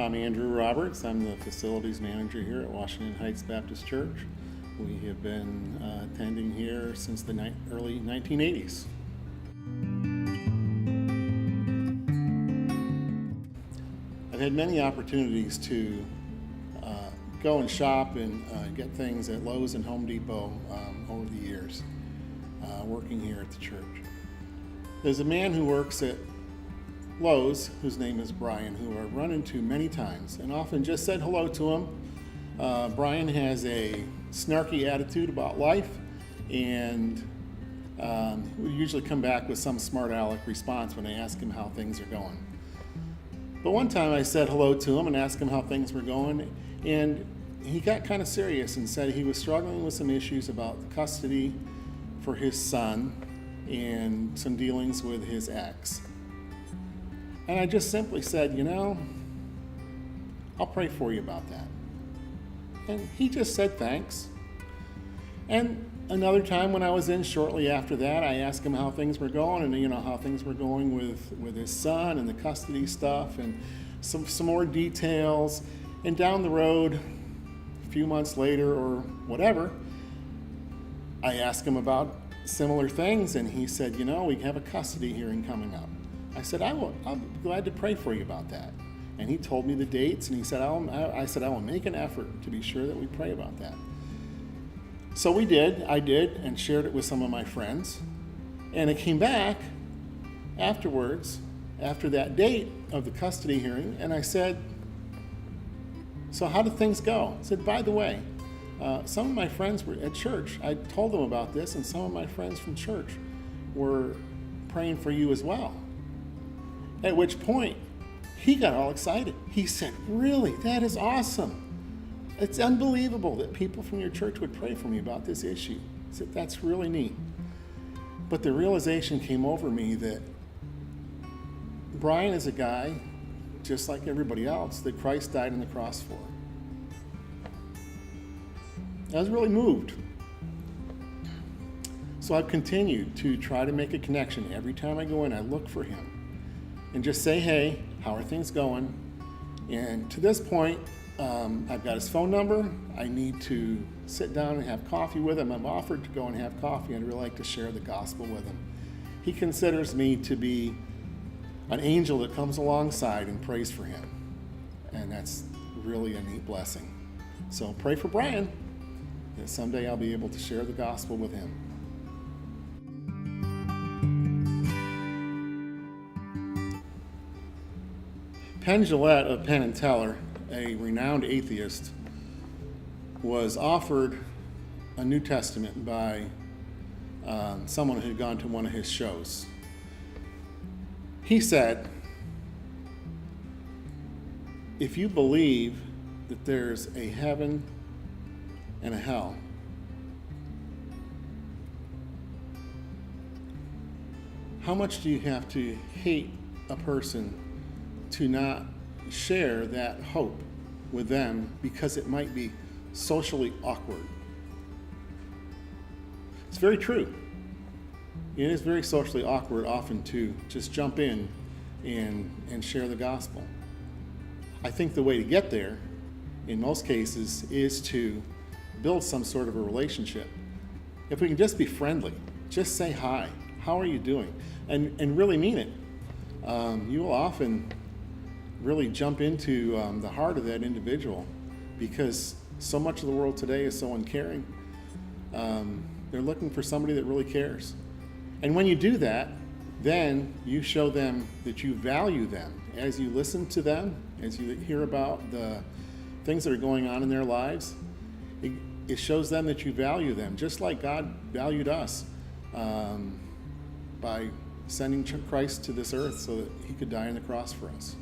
I'm Andrew Roberts. I'm the facilities manager here at Washington Heights Baptist Church. We have been attending here since the early 1980s. I've had many opportunities to go and shop and get things at Lowe's and Home Depot over the years, working here at the church. There's a man who works at Lowe's, whose name is Brian, who I've run into many times and often just said hello to him. Brian has a snarky attitude about life, and we usually come back with some smart aleck response when I ask him how things are going. But one time I said hello to him and asked him how things were going, and he got kind of serious and said he was struggling with some issues about custody for his son and some dealings with his ex. And I just simply said, I'll pray for you about that. And he just said thanks. And another time when I was in shortly after that, I asked him how things were going and how things were going with his son and the custody stuff and some more details. And down the road, a few months later or whatever, I asked him about similar things, and he said, we have a custody hearing coming up. I said, I'll be glad to pray for you about that. And he told me the dates, and he said, I will make an effort to be sure that we pray about that. So we did, I did, and shared it with some of my friends. And it came back afterwards, after that date of the custody hearing, and I said, so how did things go? I said, by the way, some of my friends were at church. I told them about this, and some of my friends from church were praying for you as well. At which point, he got all excited. He said, really, that is awesome. It's unbelievable that people from your church would pray for me about this issue. I said, that's really neat. But the realization came over me that Brian is a guy, just like everybody else, that Christ died on the cross for. I was really moved. So I've continued to try to make a connection. Every time I go in, I look for him and just say, hey, how are things going? And to this point, I've got his phone number. I need to sit down and have coffee with him. I'm offered to go and have coffee. I'd really like to share the gospel with him. He considers me to be an angel that comes alongside and prays for him. And that's really a neat blessing. So pray for Brian, that someday I'll be able to share the gospel with him. Penn Jillette of Penn and Teller, a renowned atheist, was offered a New Testament by someone who had gone to one of his shows. He said, if you believe that there's a heaven and a hell, how much do you have to hate a person to not share that hope with them because it might be socially awkward? It's very true. It is very socially awkward often to just jump in and share the gospel. I think the way to get there, in most cases, is to build some sort of a relationship. If we can just be friendly, just say hi, how are you doing? And really mean it. You will often really jump into the heart of that individual, because so much of the world today is so uncaring. They're looking for somebody that really cares. And when you do that, then you show them that you value them. As you listen to them, as you hear about the things that are going on in their lives, it shows them that you value them, just like God valued us by sending Christ to this earth so that he could die on the cross for us.